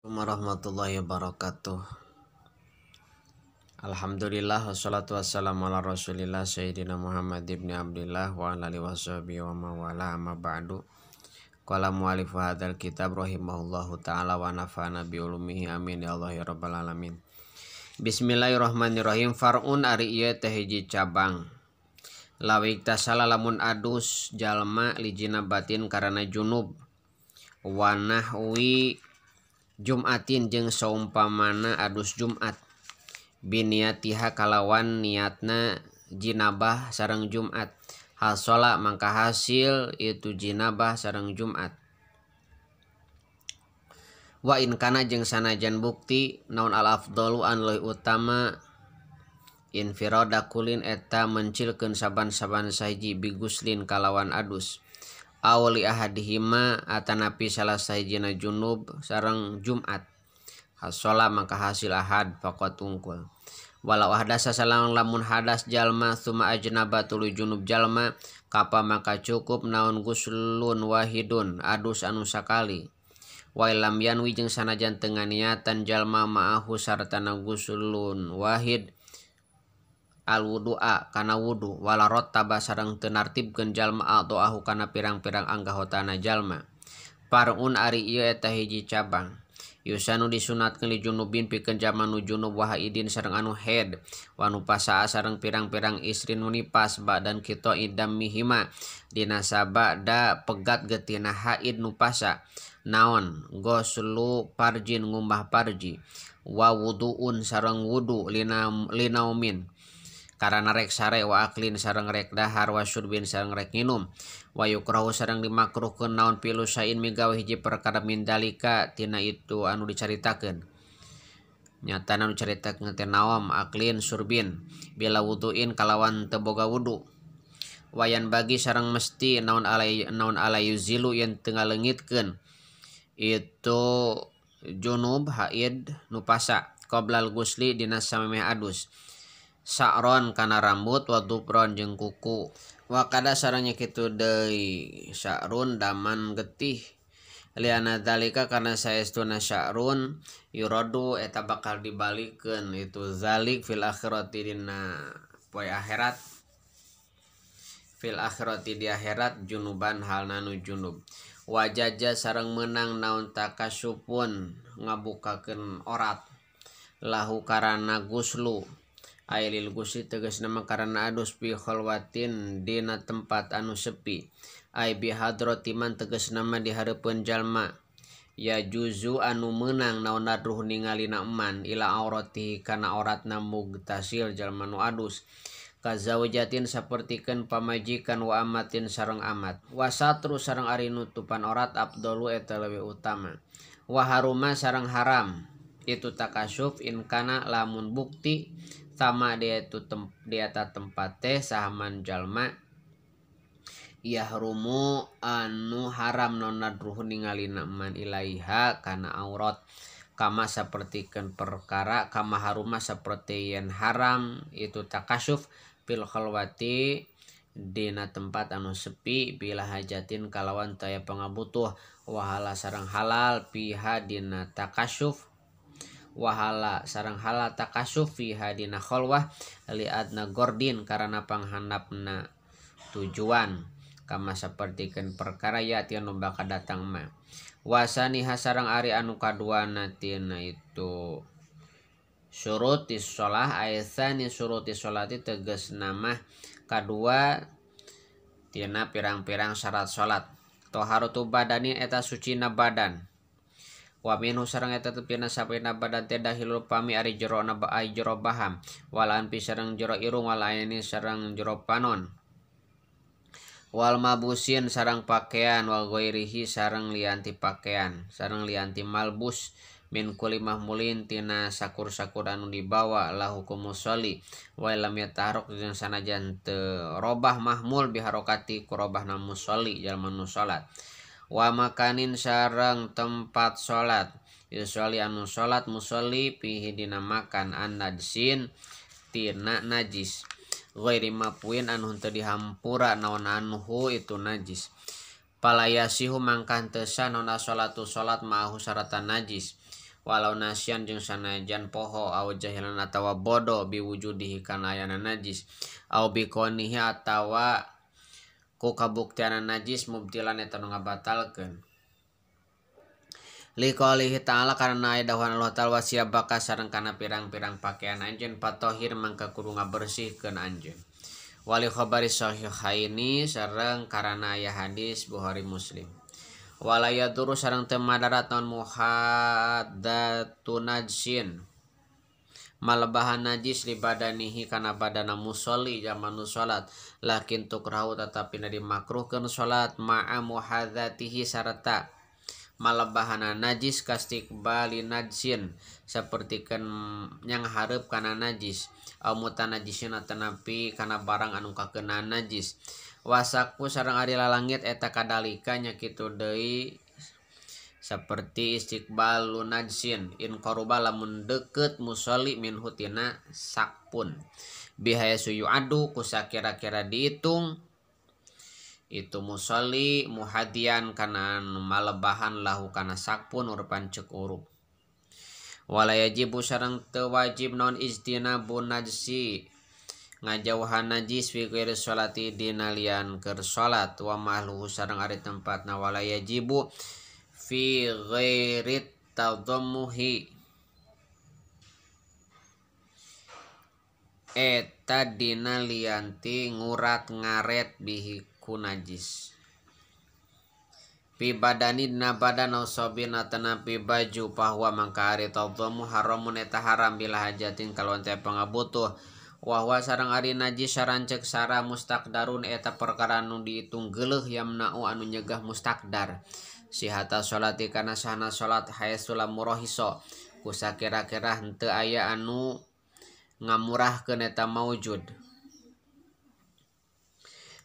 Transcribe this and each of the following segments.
Warahmatullahi wabarakatuh. Alhamdulillah wassalatu wassalamu ala rasulillah sayyidina Muhammad ibn Abdillah wa ala alihi washabihi wa mawala amma ba'du. Qala mu'alifu hadzal kitab rahimahullahu ta'ala wa nafa'ana bi ulumihi amin ya Allah ya rabbal alamin. Bismillahirrahmanirrahim. Far'un ari ieu teh hiji cabang. Lawik tasala lamun adus jalma lijina batin karana junub wa nahwi Jumatin jeung saumpamana adus Jumat biniatiha kalawan niatna jinabah sareng Jumat hasola mangka hasil itu jinabah sareng Jumat wa in kana jeung sanajan bukti naon al afdalu an leuwih utama infirada kulin eta mencilkeun saban-saban sahiji biguslin kalawan adus awli ahadihima atanapi salah sahijina junub sareng Jumat hasola maka hasil ahad faqat ungkul walau ahdasa salang lamun hadas jalma suma ajnaba tuluy junub jalma kapa maka cukup naon guslun wahidun adus anu sakali wa lam yanwi jeung sanajan teu nganiatan jalma ma'ahu sartana guslun wahid al wudu'a kana wudu wala rottaba sareng teu nartibkeun jalma doahu kana pirang-pirang anggahotana jalma. Parun ari ieu eta hiji cabang. Yusanu disunatkeun li junubin pikeun jalma nu junub wa haidin sareng anu haid wa nu pasaa sareng pirang-pirang istri nu nipas badan kita idam mihima dina sabada pegat geutina haid nu pasa naon goslu parjin ngumbah parji wa wuduun sareng wudu linaumin karena rek sare wa aklin sareng rek dahar wa syurbin sareng rek nginum wa yukrahu sareng dimakruhkeun naon pilu sain migawe hiji perkara min dalika tina itu anu dicaritakeun nyatana anu dicaritakeun teh naom aklin syurbin bila wuduin kalawan teu boga wudu wayan bagi sareng mesti naon alay yuzilu yen teu ngaleungitkeun itu junub haid nu pasa qoblal gusli dina samemeh adus sa'ron kana rambut wa dubron jeung kuku wa kada sareng kitu deui sa'run daman getih liana dzalika kana saestuna sa'run yuradu eta bakal dibalikeun itu zalik fil akhirati dina poe akhirat fil akhirati di akhirat junuban halna nu junub wajaja sareng meunang naon takasupun ngabukakeun orat lahu karana guslu ailil gusli tegasna karana adus fi khalwatin dina tempat anu sepi ai bi hadrati man tegasna mah di hareupeun jalma ya juzu anu meunang naon nadruh ningalina eman ila aurati kana auratna mugtasil jalma nu adus kazaujatin sapertikeun pamajikan wa amatin sareng amat wa satru sareng ari nutupan aurat afdalu eta leuwih utama wa haruma sareng haram itu takasuf in kana lamun bukti sama dia ta tempat teh sahaman jalma yahrumu anu haram non nadruh ningalina man ilaiha kana aurat kama sapertikeun perkara kama haruma saperti yen haram itu takasuf fil khalwati dina tempat anu sepi bila hajatin kalawan taya pangabutuh wahala sareng halal piha dina takasuf wahala sareng halal takasuf fi hadina khalwah li adna gordin karena panghandapna tujuan kama sapertikeun perkara ya anu bakal datang mah wasani hasareng ari anu kaduana tina itu syurutis shalah aitsani syurutis sholati tegasna mah kadua tina pirang-pirang syarat salat toharatu badani eta sucina badan wa minhu sareng eta tepina sapina badan teh dahilul pami ari jero na ai jero baham walan pi sareng jero irung wal aini sareng jero panon wal mabusin sareng pakaian wal ghairihi sareng lianti pakaian sareng lianti malbus min kulli mahmulin tina sakur-sakur anu dibawa la hukum musolli wa lam yataharuk jeung sanajan teu robah mahmul biharokati ku robahna musolli jalma nu salat wa makanin sareng tempat salat yusoli anu salat musolli pihi dina makan an najsin tina najis ghairi mapuin anu teu dihampura naon anhu itu najis palayasihu mangkan teu sah naon salatu salat ma'ahu saratan najis walau nasyan jeung sanajan poho au jahilan atawa bodoh biwujudihi kana ayana najis au bikonihi atawa ku kabuktian najis mubtilan eta nu ngabatalkeun liqaulihi ta'ala karena aya dawuhan Allah ta'ala wasiyabaka sareng kana pirang-pirang pakaian anjeun patohir mangka kudu ngabersihkeun anjeun wali khabari sahihaini sareng karana aya hadis Bukhari Muslim wala yaduru sareng teu madarat naon muhaddatun najsin malabahan najis li badanihi kana badana musolli zaman salat lakin tukrahu tetapi na dimakruhkeun salat ma'a muhadzatihi sarta malabahana najis kastiqbali najsin sapertikeun nyang hareup kana najis au mutanajisin tanapi kana barang anu kakeunaan najis wasakpu sareng ari lalangit eta kadalika nya kitu deui saperti istiqbalu najsin in qaruba lamun deukeut musolli min hutina sakpun bihaya suyu adu kusakira-kira dihitung itu musolli muhadian kana malebahan lahu kana sakpun urupan ceuk uruk wala yajibu sareng teu wajib naon ijtinabun najsi ngajauhan najis fi ghairi sholati dina lian keur salat wa mahluhu sareng ari tempatna wala yajibu fi ghairi tadammuhi eta dina lianti ngurat ngaret bihi ku najis pi badani dina badan usobin atanapi baju bahwa mangka ari tadammu haramun eta haram bila hajatin kalawan teh pangabutuh wahwa sareng ari najis saranceuk sara mustaqdarun eta perkara nu diitung geuleuh yamna'u anu nyegah mustaqdar sihata sholati kana sahana salat hayasul murahiso kusakira-kira henteu aya anu ngamurahkeun eta maujud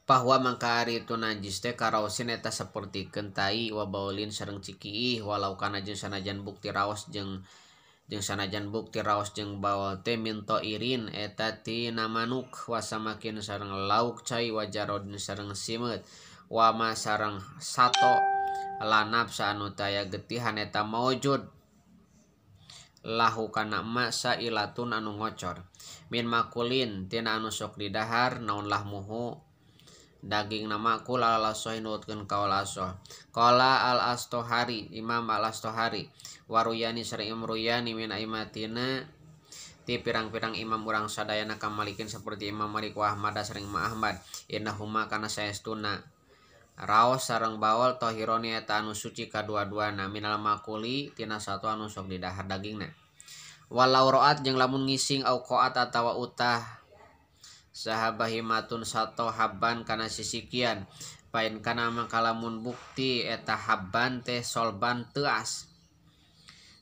bahwa mangka ari itu najis teh karaosin eta sapertikeun tai wa baulin sareng cikiih walau kana jeung sanajan bukti raos jeung sanajan bukti raos jeung baul teh minto irin eta tina manuk wasamakin sareng lauk cai wajarodin sareng simeut wama sareng sato lanap saanu taya getihan eta maujud lahu kana masa ilatun anu ngocor min makulin tina anu sok didahar naon lahmuhu daging nama kul ala sohin nutkeun kaul asoh qala al astohari imam al astohari waruyani sareng imruyani min aimatina ti pirang-pirang imam urang sadayana kamalikin seperti Imam Malik wa Ahmad sareng Imam Ahmad innahuma kana saestuna raos sareng baol tahironi eta anu suci kadua-duana minal makuli tina satu anu sok didahar dagingna walau roat jeung lamun ngising au qoat atawa utah sahabahimatun sato habban kana sisikian pain kana mangkalamun bukti eta habban teh solban teas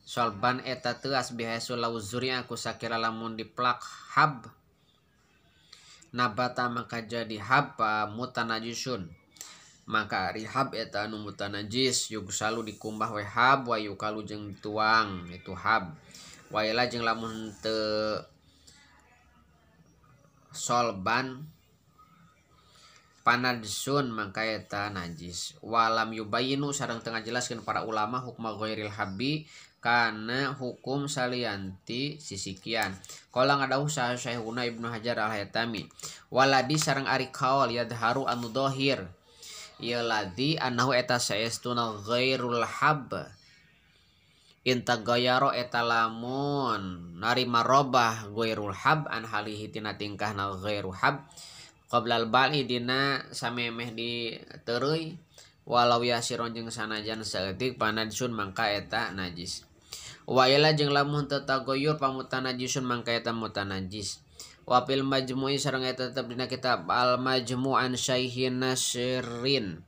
solban eta teas bihasul lauzuri aku sakira lamun diplak hab nabata maka jadi hab mutanajisun maka ari hab eta anu mutanajis yugsalu dikumbah we hab wa yukalu jeung tuang itu hab waila jeung lamun teu solban panadsun mangka eta najis walam yubayinu sareng tengah jelaskeun para ulama hukma ghairil habbi kana hukum salianti sisikian qala ngadauh sahihuna Ibnu Hajar al-Haytami waladi sareng ari kaul yadharu anu dhahir ieu ladi annahu eta saestuna ghairul hab inta gayaro eta lamun narima robah ghairul hab an halihi tina tingkahna ghairu hab qablal bali dina samemeh di teureui walau yasiron jeung sanajan saeutik panajsun mangka eta najis wa ila jeung lamun teu tagoyur pamutanajisun mangka eta mutanajis wa fil majmu'i sareng eta tetep dina kitab al majmu' an syaihin nasirin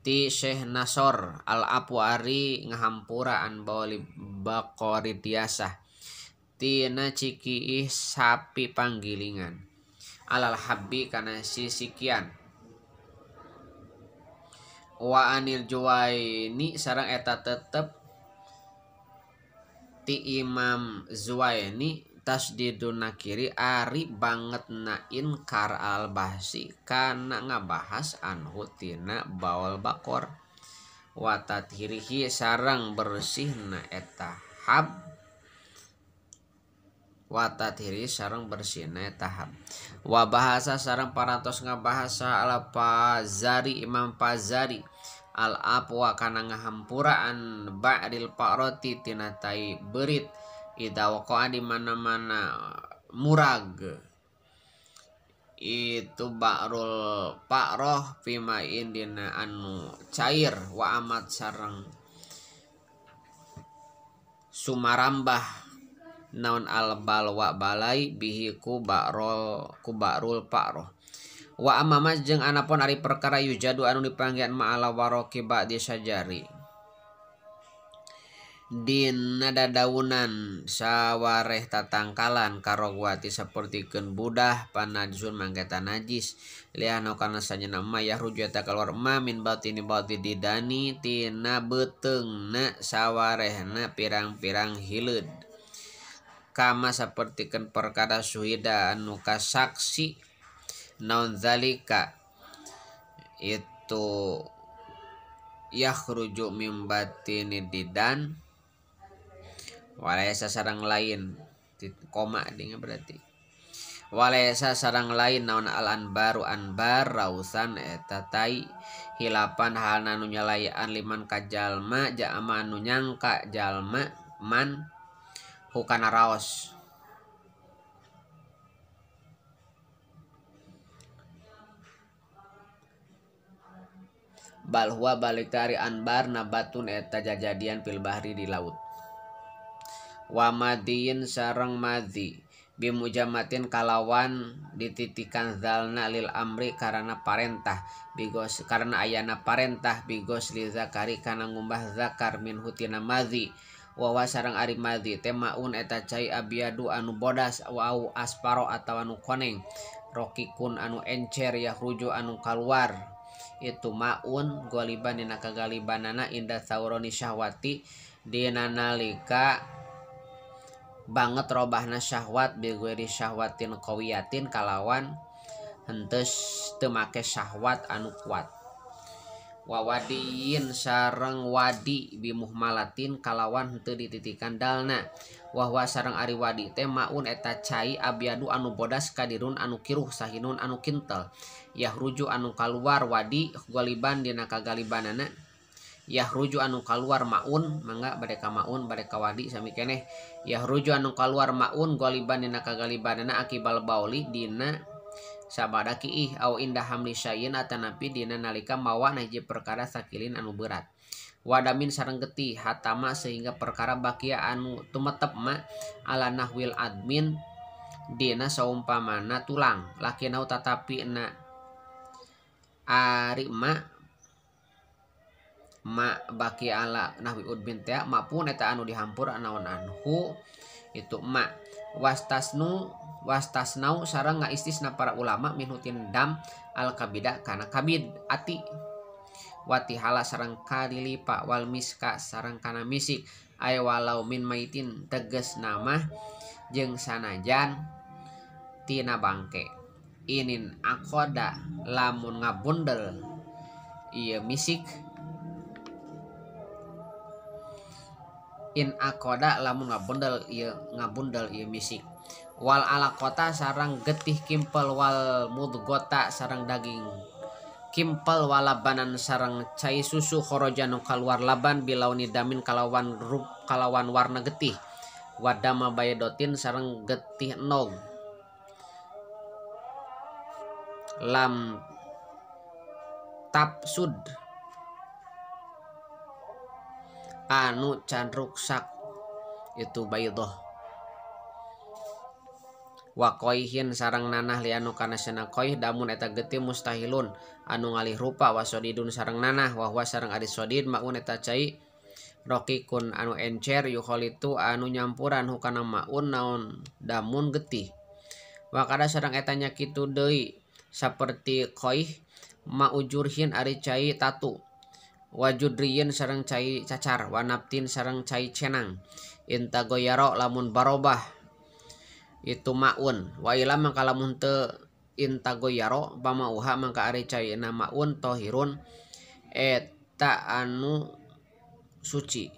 ti Syekh Nasor al-Apwari ngahampura an bawali baqori tiasah tina cikiih sapi panggilingan alal habbi kana sisikian wa anil Juwaini sareng eta tetep ti Imam Zuwaini tasdidun nakiri ari banget na inkar al-bahsi kana ngabahas anhu tina baul bakor wa tathirihi sareng bersihna eta tahap wa tathiri sareng bersihna tahap. Wa bahasa sareng parantos ngabahasa al Fazari Imam Fazari al apwa kana ngahampuraan ba'dil fa'rati tina tai beurit ida waqa'a di mana-mana murag itu ba'rul fa'roh fima indina anu cair wa amat sareng sumarambah naon al balwa balai bihi ku ba'rul fa'roh. Wa amama jeung anapun ari perkara yujadu anu dipanggihan ma'ala waroki ba'di sajari dina dadaunan sawareh tatangkalan karogwati sapertikeun budah panajsun mangketa najis liano kana sanjana ma yahruju eta keluar ma min batini bati didani tina beteungna sawarehna pirang-pirang hileud kama sapertikeun perkara suhida anu kasaksi naon zalika itu yakhruju mim batini didan walaysa sareng lain koma dinga berarti walaysa sareng lain naon al anbaru anbar rausan eta tai hilapan halna nu nyalayan liman ka jalma jama anu nyangka jalma man hukana raos bal huwa balik dari anbar nabatun eta jajadian fil bahri di laut wa madiin sareng madhi bimujamatin kalawan dititikan zalna lil amri karena parentah bigos karena ayana parentah bigos li zakari kana ngumbah zakar min hutina madhi wa sareng ari madhi temaun eta cai abiadu anu bodas wa asparo atawa anu koneng rokikun anu encer yahruju anu kaluar itu maun goliban dina kagalibanana indah sauroni syahwati dina nalika banget robahna syahwat bigueri syahwatin qawiyatin kalawan henteu teu make syahwat anu kuat wa wadiin sareng wadi bimuhmalatin kalawan henteu dititikan dalna wa sareng ari wadi teh maun eta cai abiadu anu bodas kadirun anu kiruh sahinun anu kintel yahruju anu kaluar wadi goliban dina kagalibanana yahruju anu kaluar maun mangga bade ka maun bade ka wadi sami keneh yahruju anu kaluar maun goliban dina kagalibanana akibal bauli dina sabada kiih au indah hamli syai'in atanapi dina nalika mawa hiji perkara sakilin anu berat wadamin sareng getih hatama sehingga perkara bakia anu tumetep ma ala nahwil admin dina saumpamana tulang lakinau tatapi na ari ma baki ala nahwi udbin teh mapun eta anu dihampur naon anhu itu ma wastasnau sareng ngaistisna para ulama minutin dam al kabida kana kabid ati watihala sareng kalilipa wal miska sareng kana misik ay walau min maitin teges nama jeung sanajan tina bangke inin akoda lamun ngabundel ieu misik in akoda lamun ngabundel ieu misik wal alaqota sareng getih kimpel wal mudgota sareng daging kimpel walabanan sareng cai susu khorojanu kaluar laban bilauni damin kalawan warna getih wadama bayadotin sareng getih nog lam tapsud anu can ruksak itu baydoh wa qoihin sareng nanah lianu kana sana qoih damun eta getih mustahilun anu ngalih rupa wasodidun sareng nanah wa sareng ari sodid maun eta cai rokikun anu encer yukholitu anu nyampuran hukana maun naon damun getih wa kada sareng eta nya kitu deui saperti qoih maujurhin ari cai tatu wajudriyin sareng cai cacar wanaptin sareng cai cenang inta goyaro lamun barobah itu maun wa ila mangka lamun teu inta goyaro bamauha mangka ari cai na maun tohirun eta anu suci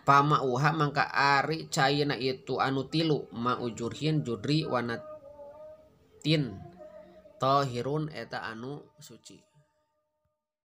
Pama uha mangka ari cayeuna itu anu tilu ma ujurhin judri wanatin tohirun eta anu suci.